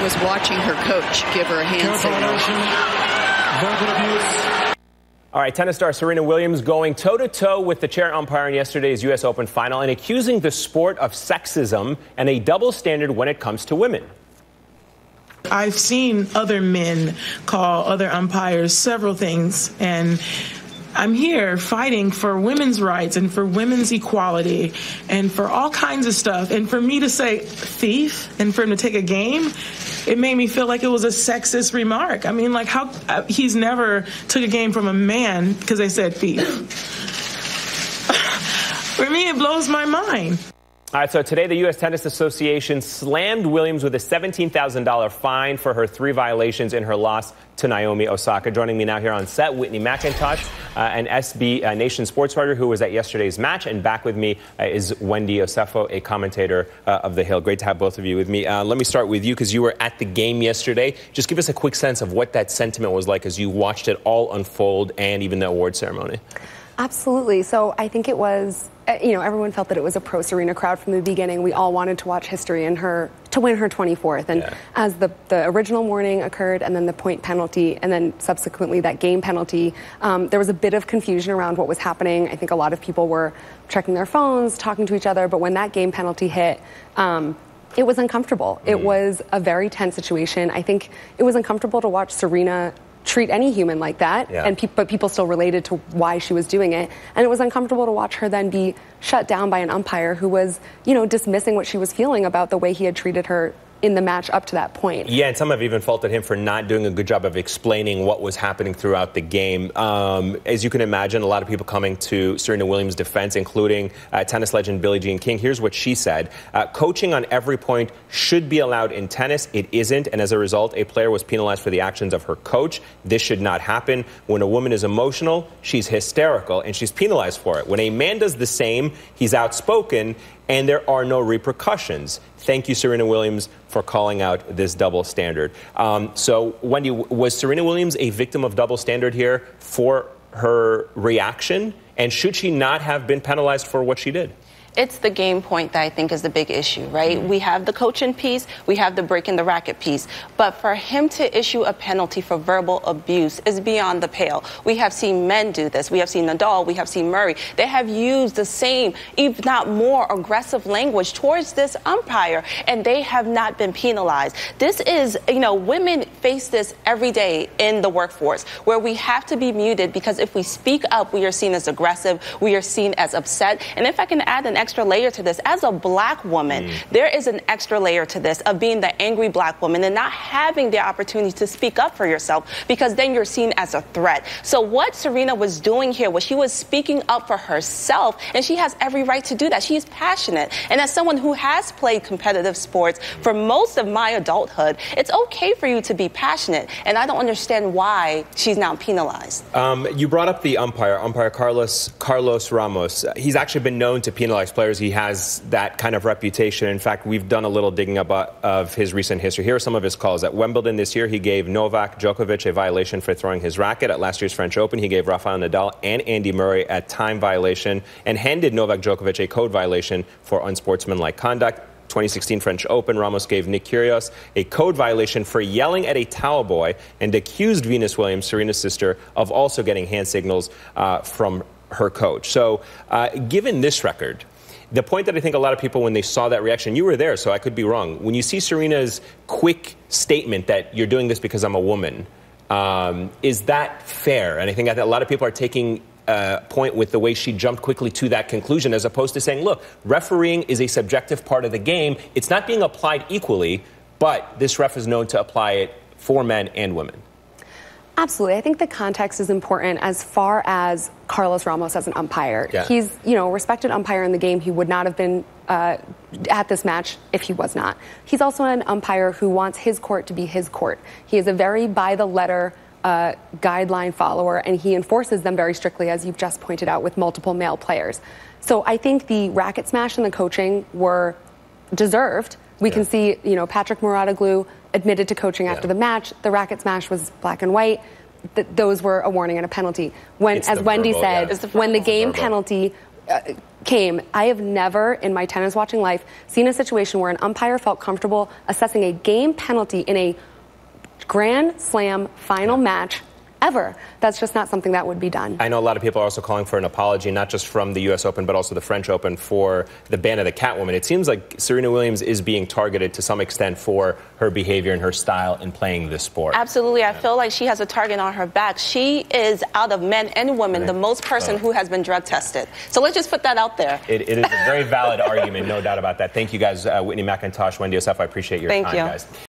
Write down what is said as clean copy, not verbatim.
was watching her coach give her a hand signal. Verbal abuse. All right, tennis star Serena Williams going toe-to-toe with the chair umpire in yesterday's U.S. Open final and accusing the sport of sexism and a double standard when it comes to women. I've seen other men call other umpires several things, and I'm here fighting for women's rights and for women's equality and for all kinds of stuff. And for me to say thief and for him to take a game, it made me feel like it was a sexist remark. I mean, like, how he's never took a game from a man because they said thief. For me, it blows my mind. All right, so today the U.S. Tennis Association slammed Williams with a $17,000 fine for her 3 violations in her loss to Naomi Osaka. Joining me now here on set, Whitney McIntosh, an SB Nation sports writer who was at yesterday's match. And back with me is Wendy Osefo, a commentator of The Hill. Great to have both of you with me. Let me start with you because you were at the game yesterday. Just give us a quick sense of what that sentiment was like as you watched it all unfold and even the award ceremony. Absolutely. So I think it was, everyone felt that it was a pro-Serena crowd from the beginning. We all wanted to watch history in her to win her 24th. And as the original warning occurred and then the point penalty and then subsequently that game penalty, there was a bit of confusion around what was happening. I think a lot of people were checking their phones, talking to each other. But when that game penalty hit, it was uncomfortable. It was a very tense situation. I think it was uncomfortable to watch Serena treat any human like that, but people still related to why she was doing it. And it was uncomfortable to watch her then be shut down by an umpire who was, dismissing what she was feeling about the way he had treated her in the match up to that point. Yeah, and some have even faulted him for not doing a good job of explaining what was happening throughout the game. As you can imagine, a lot of people coming to Serena Williams' defense, including tennis legend Billie Jean King. Here's what she said. Coaching on every point should be allowed in tennis. It isn't, and as a result, a player was penalized for the actions of her coach. This should not happen. When a woman is emotional, she's hysterical, and she's penalized for it. When a man does the same, he's outspoken, and there are no repercussions. Thank you, Serena Williams, for calling out this double standard. So, Wendy, was Serena Williams a victim of double standard here for her reaction? And should she not have been penalized for what she did? It's the game point that I think is the big issue, right? We have the coaching piece, we have the breaking the racket piece. But for him to issue a penalty for verbal abuse is beyond the pale. We have seen men do this. We have seen Nadal. We have seen Murray. They have used the same, if not more, aggressive language towards this umpire, and they have not been penalized. This is, women face this every day in the workforce, where we have to be muted because if we speak up, we are seen as aggressive, we are seen as upset. And if I can add an extra layer to this, as a black woman, there is an extra layer to this of being the angry black woman and not having the opportunity to speak up for yourself because then you're seen as a threat. So what Serena was doing here was she was speaking up for herself, and she has every right to do that. She is passionate. And as someone who has played competitive sports for most of my adulthood, it's okay for you to be passionate. And I don't understand why she's now penalized. You brought up the umpire Carlos Ramos. He's actually been known to penalize players. He has that kind of reputation. In fact, we've done a little digging up of his recent history. Here are some of his calls. At Wimbledon this year, he gave Novak Djokovic a violation for throwing his racket. At last year's French Open, he gave Rafael Nadal and Andy Murray a time violation and handed Novak Djokovic a code violation for unsportsmanlike conduct. 2016 French Open, Ramos gave Nick Kyrgios a code violation for yelling at a towel boy and accused Venus Williams, Serena's sister, of also getting hand signals from her coach. So given this record, the point that I think a lot of people, when they saw that reaction, you were there, so I could be wrong. When you see Serena's quick statement that you're doing this because I'm a woman, is that fair? And I think that a lot of people are taking point with the way she jumped quickly to that conclusion, as opposed to saying, look, refereeing is a subjective part of the game. It's not being applied equally, but this ref is known to apply it for men and women. Absolutely. I think the context is important as far as Carlos Ramos as an umpire. Yeah. He's, a respected umpire in the game. He would not have been at this match if he was not. He's also an umpire who wants his court to be his court. He is a very by-the-letter guideline follower, and he enforces them very strictly, as you've just pointed out, with multiple male players. So I think the racket smash and the coaching were deserved. We can see, Patrick Mouratoglou admitted to coaching after the match. The racket smash was black and white. Those were a warning and a penalty. When, as Wendy said, when the game penalty came, I have never in my tennis watching life seen a situation where an umpire felt comfortable assessing a game penalty in a Grand Slam final match ever. That's just not something that would be done. I know a lot of people are also calling for an apology, not just from the U.S. Open, but also the French Open for the ban of the Catwoman. It seems like Serena Williams is being targeted to some extent for her behavior and her style in playing this sport. Absolutely. I feel like she has a target on her back. She is, out of men and women, the most person who has been drug tested. So let's just put that out there. It is a very valid argument, no doubt about that. Thank you guys, Whitney McIntosh, Wendy Osefo. I appreciate your time, guys.